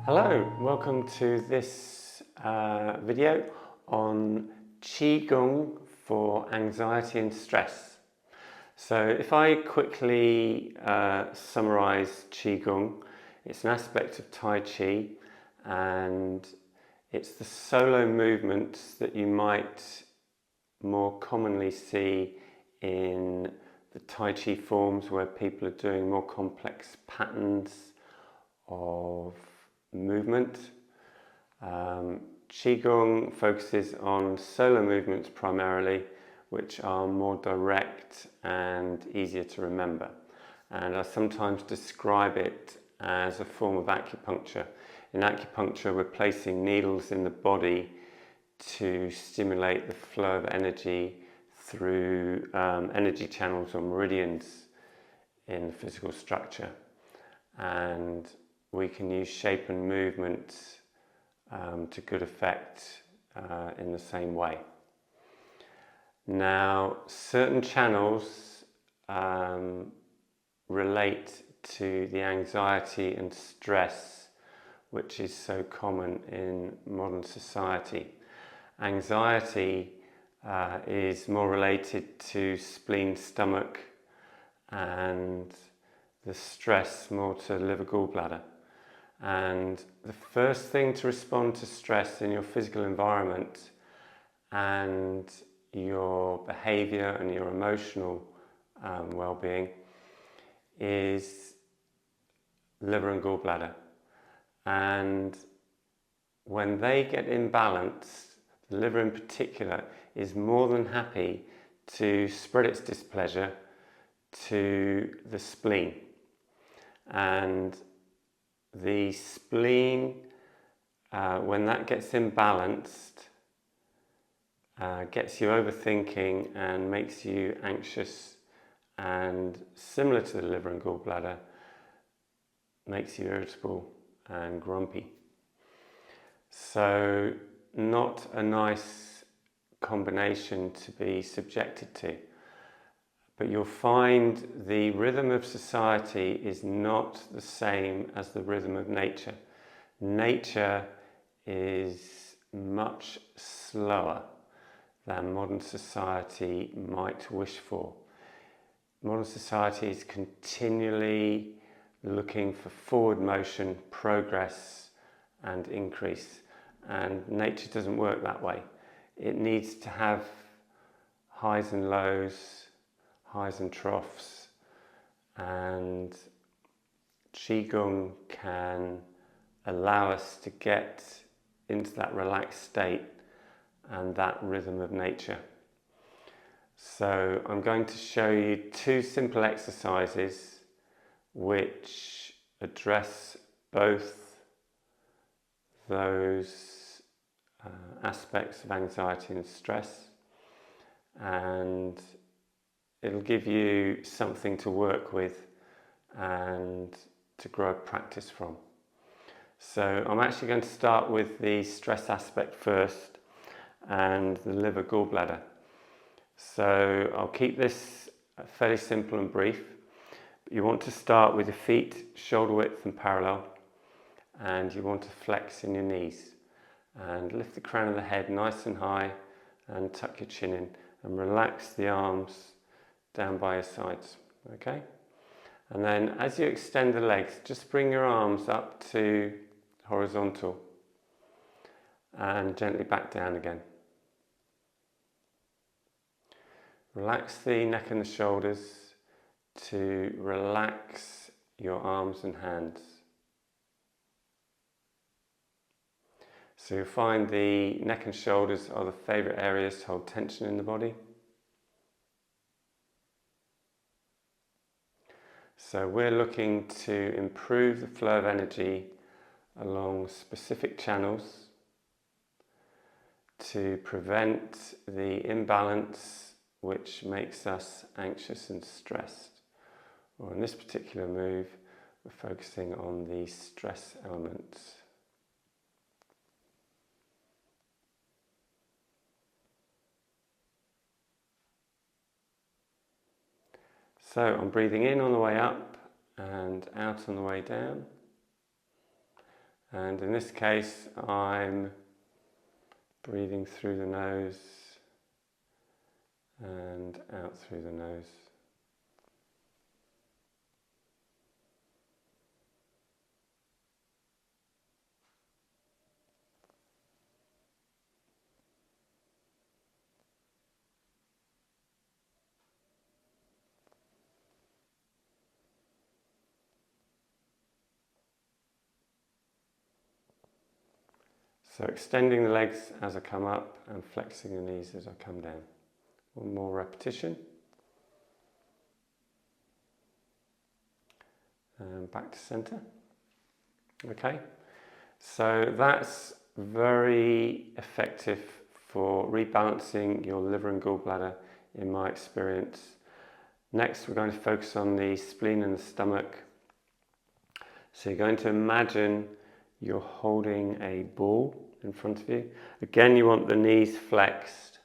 Hello, welcome to this video on Qigong for anxiety and stress. So if I quickly summarize Qigong, it's an aspect of Tai Chi and it's the solo movements that you might more commonly see in the Tai Chi forms where people are doing more complex patterns of movement. Qigong focuses on solo movements primarily, which are more direct and easier to remember. And I sometimes describe it as a form of acupuncture. In acupuncture, we're placing needles in the body to stimulate the flow of energy through energy channels or meridians in the physical structure. And we can use shape and movement to good effect in the same way. Now, certain channels relate to the anxiety and stress which is so common in modern society. Anxiety is more related to spleen, stomach, and the stress more to liver, gallbladder. And the first thing to respond to stress in your physical environment and your behavior and your emotional well-being is liver and gallbladder. And when they get imbalanced, the liver in particular is more than happy to spread its displeasure to the spleen. And the spleen, when that gets imbalanced, gets you overthinking and makes you anxious, and similar to the liver and gallbladder, makes you irritable and grumpy. So not a nice combination to be subjected to. But you'll find the rhythm of society is not the same as the rhythm of nature. Nature is much slower than modern society might wish for. Modern society is continually looking for forward motion, progress, and increase. And nature doesn't work that way. It needs to have highs and lows, highs and troughs, and Qigong can allow us to get into that relaxed state and that rhythm of nature. So I'm going to show you two simple exercises which address both those aspects of anxiety and stress, and it'll give you something to work with and to grow practice from. So I'm actually going to start with the stress aspect first and the liver gallbladder. So I'll keep this fairly simple and brief. But you want to start with your feet shoulder width and parallel, and you want to flex in your knees and lift the crown of the head nice and high and tuck your chin in and relax the arms down by your sides, okay? And then as you extend the legs, just bring your arms up to horizontal and gently back down again. Relax the neck and the shoulders to relax your arms and hands. So you'll find the neck and shoulders are the favourite areas to hold tension in the body. So we're looking to improve the flow of energy along specific channels to prevent the imbalance which makes us anxious and stressed. Or in this particular move, we're focusing on the stress elements. So I'm breathing in on the way up and out on the way down. And in this case, I'm breathing through the nose and out through the nose. So extending the legs as I come up and flexing the knees as I come down. One more repetition. And back to center. Okay, so that's very effective for rebalancing your liver and gallbladder in my experience. Next, we're going to focus on the spleen and the stomach. So you're going to imagine you're holding a ball in front of you. Again, you want the knees flexed.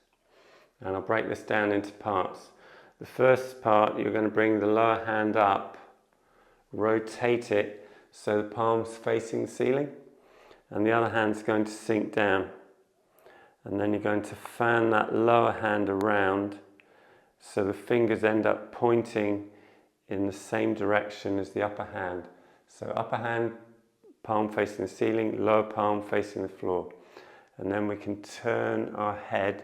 And I'll break this down into parts. The first part, you're going to bring the lower hand up, rotate it so the palm's facing the ceiling, and the other hand's going to sink down. And then you're going to fan that lower hand around so the fingers end up pointing in the same direction as the upper hand. So upper hand, palm facing the ceiling, lower palm facing the floor. And then we can turn our head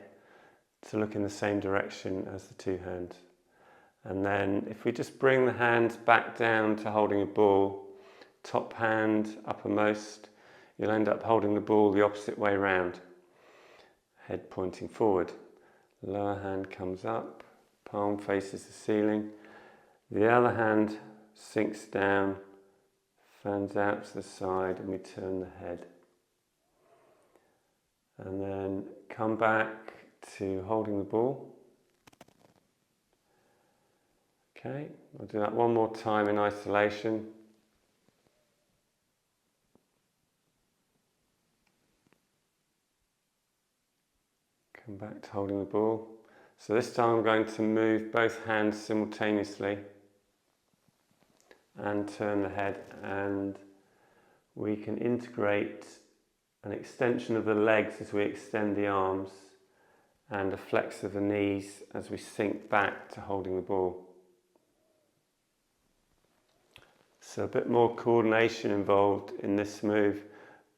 to look in the same direction as the two hands. And then if we just bring the hands back down to holding a ball, top hand uppermost, you'll end up holding the ball the opposite way round. Head pointing forward. Lower hand comes up, palm faces the ceiling. The other hand sinks down, fans out to the side, and we turn the head. And then come back to holding the ball. Okay, I'll do that one more time in isolation. Come back to holding the ball. So this time I'm going to move both hands simultaneously and turn the head, and we can integrate an extension of the legs as we extend the arms and a flex of the knees as we sink back to holding the ball. So a bit more coordination involved in this move,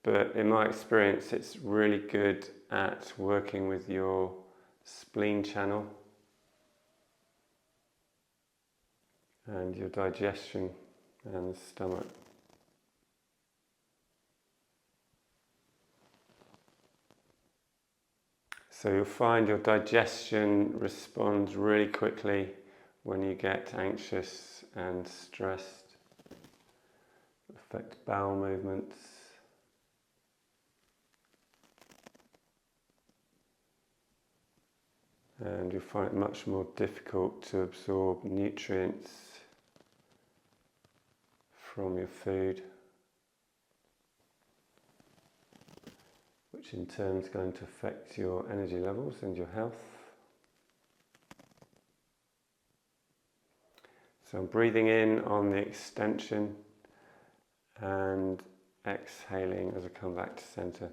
but in my experience it's really good at working with your spleen channel and your digestion and the stomach. So you'll find your digestion responds really quickly when you get anxious and stressed. Affect bowel movements. And you'll find it much more difficult to absorb nutrients from your food, which in turn is going to affect your energy levels and your health. So I'm breathing in on the extension and exhaling as I come back to center.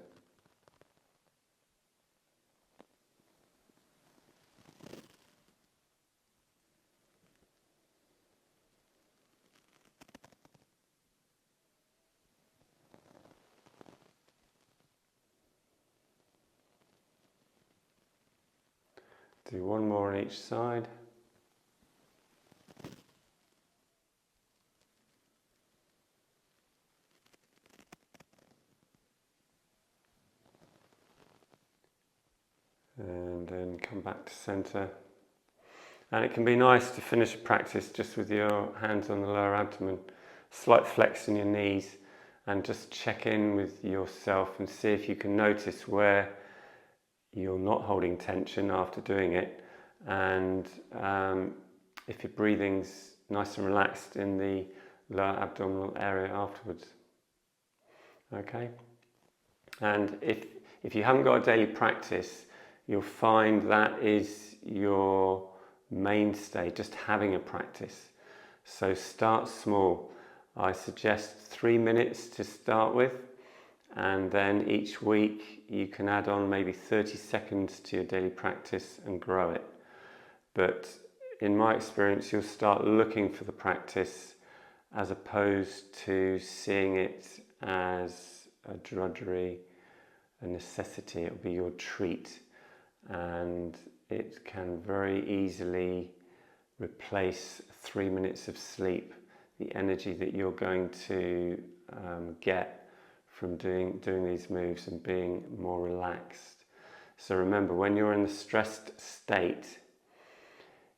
Do one more on each side. And then come back to center. And it can be nice to finish a practice just with your hands on the lower abdomen, slight flex in your knees, and just check in with yourself and see if you can notice where you're not holding tension after doing it, and if your breathing's nice and relaxed in the lower abdominal area afterwards. Okay? And if you haven't got a daily practice, you'll find that is your mainstay, just having a practice. So start small. I suggest 3 minutes to start with, and then each week you can add on maybe 30 seconds to your daily practice and grow it. But in my experience, you'll start looking for the practice as opposed to seeing it as a drudgery, a necessity. It'll be your treat, and it can very easily replace 3 minutes of sleep, the energy that you're going to get from doing these moves and being more relaxed. So remember, when you're in the stressed state,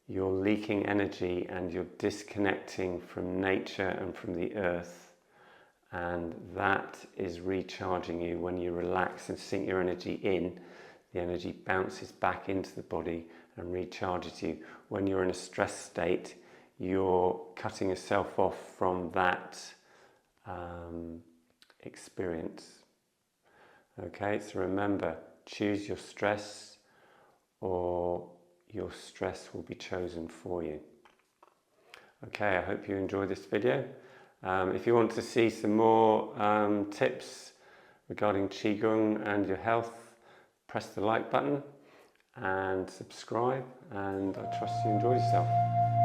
you're leaking energy and you're disconnecting from nature and from the earth, and that is recharging you. When you relax and sink your energy in, the energy bounces back into the body and recharges you. When you're in a stressed state, you're cutting yourself off from that experience. Okay, so remember, choose your stress, or your stress will be chosen for you. Okay, I hope you enjoyed this video. If you want to see some more tips regarding Qigong and your health, press the like button and subscribe, and I trust you enjoy yourself.